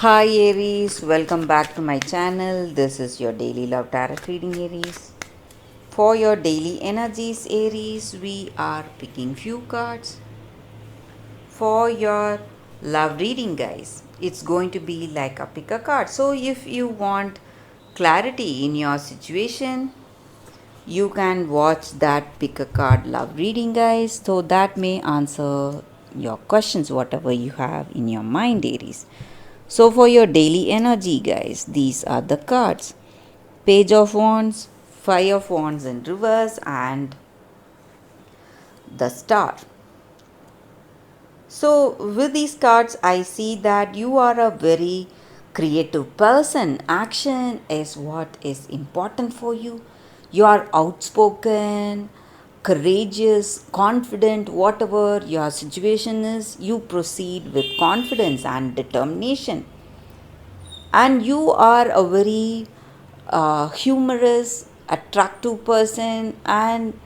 Hi Aries, welcome back to my channel. This is your daily love tarot reading, Aries. For your daily energies, Aries, we are picking few cards. For your love reading, guys, it's going to be like a pick a card. So if you want clarity in your situation, you can watch that pick a card love reading, guys. So that may answer your questions, whatever you have in your mind, Aries. So, for your daily energy, guys, these are the cards: Page of Wands, Five of Wands in reverse, and the Star. So, with these cards, I see that you are a very creative person. Action is what is important for you. You are outspoken, courageous, confident, whatever your situation is, you proceed with confidence and determination. And you are a very humorous, attractive person, and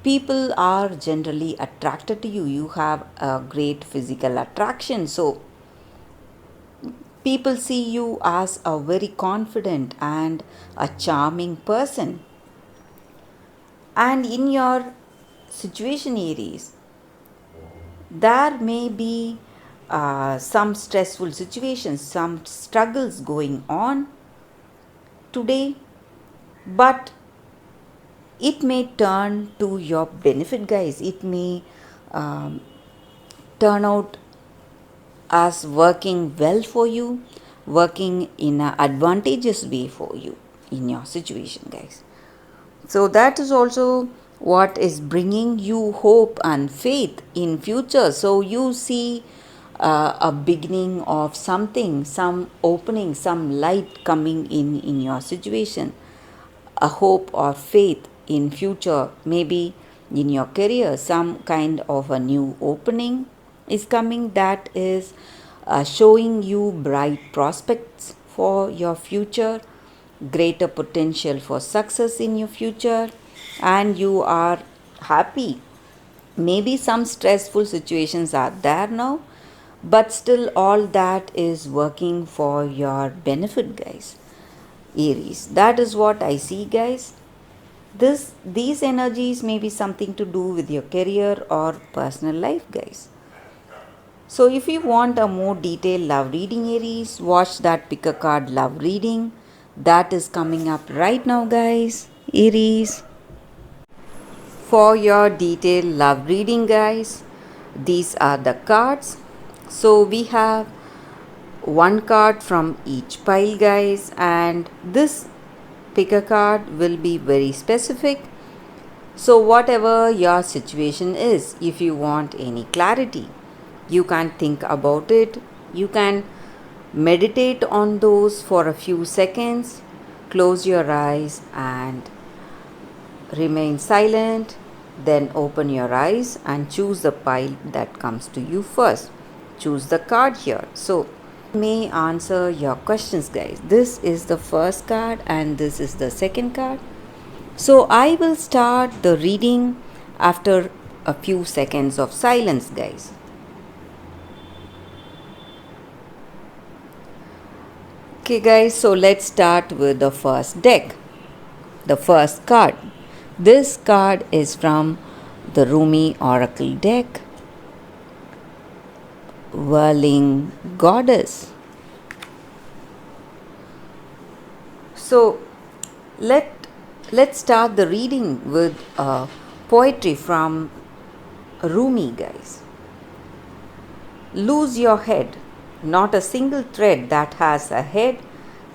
people are generally attracted to you. You have a great physical attraction, so people see you as a very confident and a charming person. And in your situation, Aries, there may be some stressful situations, some struggles going on today, but it may turn to your benefit, guys. It may um, turn out as working well for you, working in an advantageous way for you in your situation, guys. So that is also what is bringing you hope and faith in future. So you see a beginning of something, some opening, some light coming in your situation, a hope or faith in future, maybe in your career some kind of a new opening is coming that is showing you bright prospects for your future, greater potential for success in your future, and you are happy. Maybe some stressful situations are there now, but still all that is working for your benefit, guys. Aries, that is what I see, guys. These energies may be something to do with your career or personal life, guys. So if you want a more detailed love reading, Aries, watch that pick a card love reading that is coming up right now, guys. Aries, for your detailed love reading, guys, these are the cards. So we have one card from each pile, guys, and this pick a card will be very specific. So, whatever your situation is, if you want any clarity, you can think about it. You can meditate on those for a few seconds, close your eyes and remain silent. Then open your eyes and choose the pile that comes to you first. Choose the card here. So, may answer your questions, guys. This is the first card and this is the second card. So I will start the reading after a few seconds of silence, guys. Okay, guys, so let's start with the first deck, the first card. This card is from the Rumi Oracle deck, Whirling Goddess. So let's start the reading with poetry from Rumi, guys. Lose your head. Not a single thread that has a head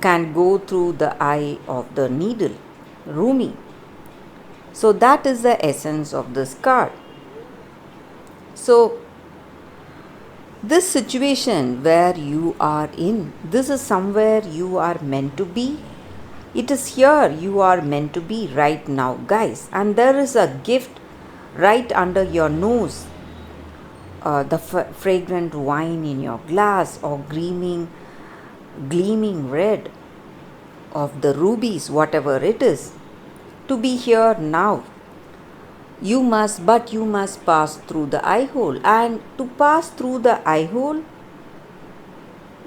can go through the eye of the needle. Rumi. So that is the essence of this card. So this situation where you are in, this is somewhere you are meant to be. It is here you are meant to be right now, guys. And there is a gift right under your nose. The fragrant wine in your glass, or gleaming red of the rubies, whatever it is, to be here now. You must pass through the eye hole, and to pass through the eye hole,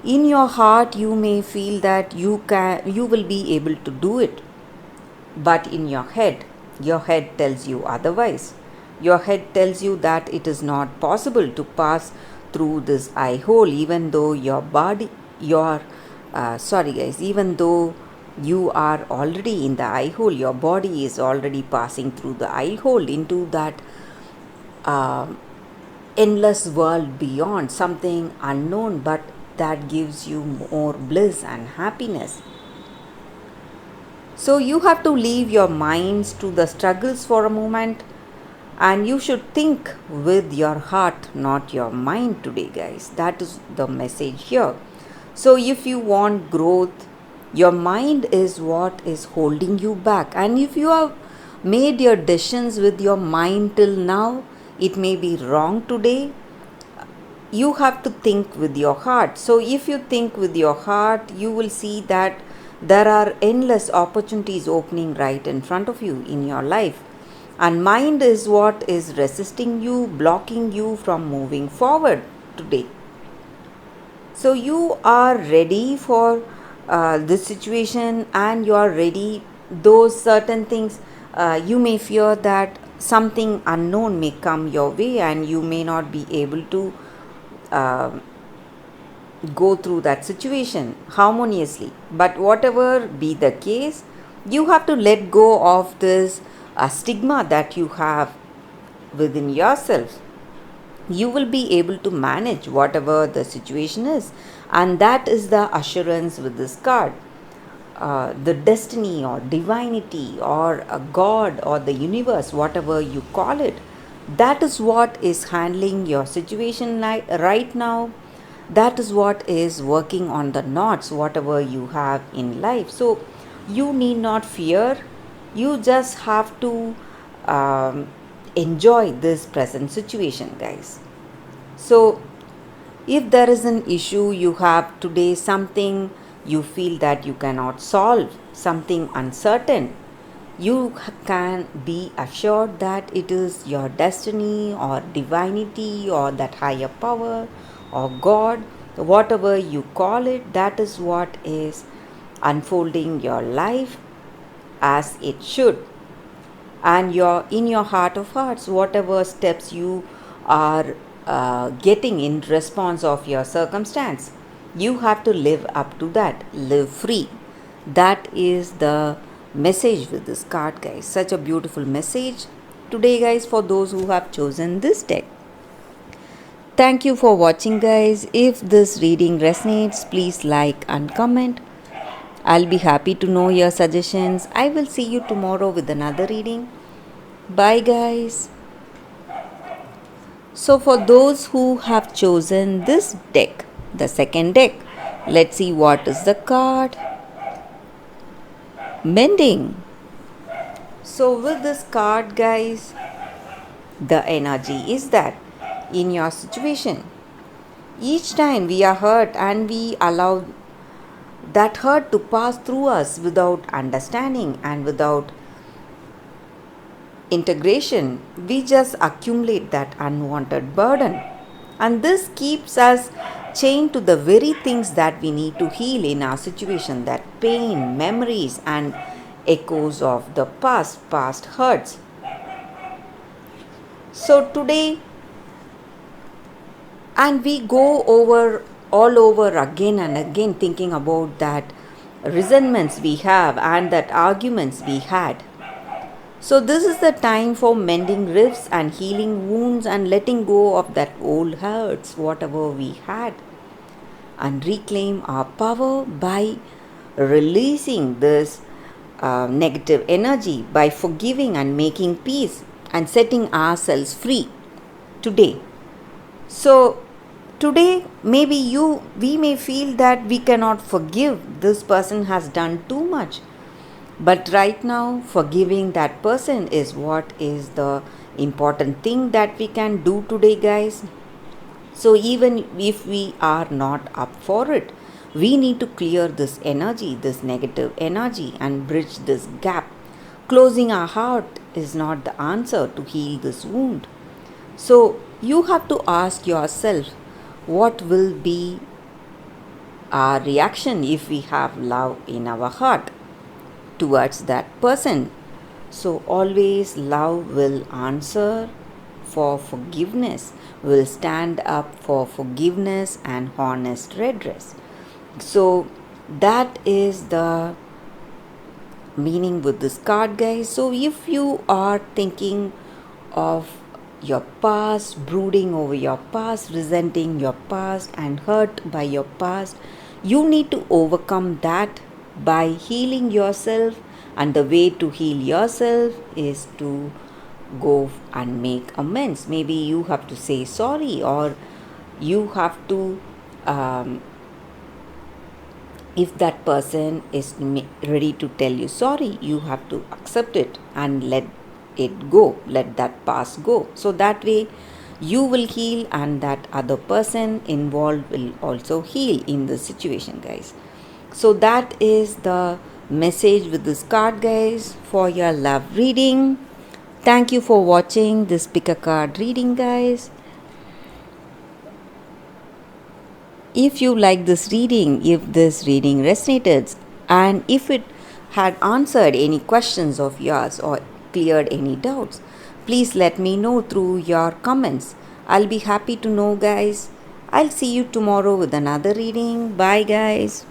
In your heart you may feel that you will be able to do it, but in your head tells you otherwise. Your head tells you that it is not possible to pass through this eye hole, even though your body your sorry guys, even though you are already in the eye hole, your body is already passing through the eye hole into that uh, endless world beyond, something unknown, but that gives you more bliss and happiness. So you have to leave your minds to the struggles for a moment, and you should think with your heart, not your mind today, guys. That is the message here. So if you want growth, your mind is what is holding you back. And if you have made your decisions with your mind till now, it may be wrong today. You have to think with your heart. So if you think with your heart, you will see that there are endless opportunities opening right in front of you in your life. And mind is what is resisting you, blocking you from moving forward today. So you are ready for this situation, and you are ready. Those certain things, you may fear that something unknown may come your way and you may not be able to uh, go through that situation harmoniously. But whatever be the case, you have to let go of this stigma that you have within yourself. You will be able to manage whatever the situation is, and that is the assurance with this card. The destiny or divinity or a god or the universe, whatever you call it, that is what is handling your situation right now. That is what is working on the knots, whatever you have in life. So you need not fear. You just have to um, enjoy this present situation, guys. So if there is an issue you have today, something you feel that you cannot solve, something uncertain, you can be assured that it is your destiny or divinity or that higher power or God, whatever you call it, that is what is unfolding your life as it should. And in your heart of hearts, whatever steps you are getting in response of your circumstance, you have to live up to that, live free. That is the message with this card, guys. Such a beautiful message today, guys, for those who have chosen this deck. Thank you for watching, guys. If this reading resonates, please like and comment. I'll be happy to know your suggestions. I will see you tomorrow with another reading. Bye, guys. So, for those who have chosen this deck, the second deck, let's see what is the card. Mending. So, with this card, guys, the energy is that in your situation, each time we are hurt and we allow that hurt to pass through us without understanding and without integration, we just accumulate that unwanted burden. And this keeps us chained to the very things that we need to heal in our situation, that pain, memories, and echoes of the past hurts. So today, and we go over all over again and again thinking about that resentments we have and that arguments we had. So this is the time for mending rifts and healing wounds and letting go of that old hurts, whatever we had, and reclaim our power by releasing this negative energy, by forgiving and making peace and setting ourselves free today. So today maybe we may feel that we cannot forgive, this person has done too much. But right now, forgiving that person is what is the important thing that we can do today, guys. So even if we are not up for it, we need to clear this energy, this negative energy, and bridge this gap. Closing our heart is not the answer to heal this wound. So you have to ask yourself, what will be our reaction if we have love in our heart towards that person. So, always love will answer for forgiveness, will stand up for forgiveness and honest redress. So, that is the meaning with this card, guys. So, if you are thinking of your past, brooding over your past, resenting your past, and hurt by your past, you need to overcome that by healing yourself. And the way to heal yourself is to go and make amends. Maybe you have to say sorry, or you have to if that person is ready to tell you sorry, you have to accept it and let it go, let that past go. So that way you will heal, and that other person involved will also heal in the situation, guys. So that is the message with this card, guys, for your love reading. Thank you for watching this pick a card reading, guys. If you like this reading, if this reading resonated, and if it had answered any questions of yours or cleared any doubts, please let me know through your comments. I'll be happy to know, guys. I'll see you tomorrow with another reading. Bye, guys.